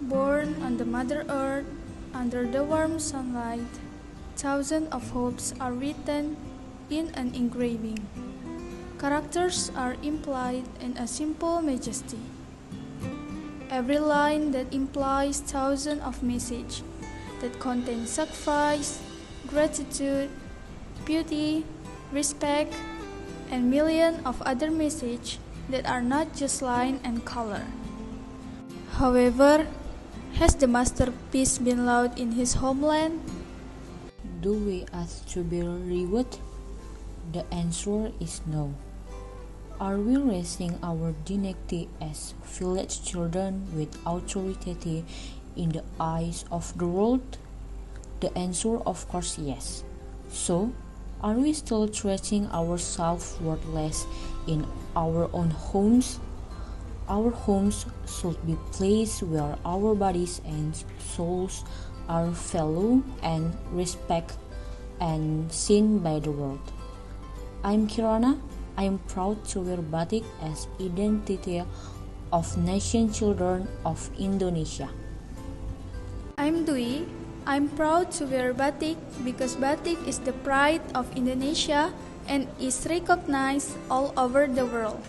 Born on the Mother Earth, under the warm sunlight, thousands of hopes are written in an engraving. Characters are implied in a simple majesty. Every line that implies thousands of messages that contain sacrifice, gratitude, beauty, respect, and millions of other messages that are not just line and color. However, has the masterpiece been loved in his homeland? Do we ask to be rewarded? The answer is no. Are we raising our dignity as village children with authority in the eyes of the world? The answer, of course, yes. So, are we still treating ourselves worthless in our own homes? Our homes should be places where our bodies and souls are valued and respected and seen by the world. I'm Kirana. I am proud to wear batik as identity of nation children of Indonesia. I'm Dwi. I'm proud to wear batik because batik is the pride of Indonesia and is recognized all over the world.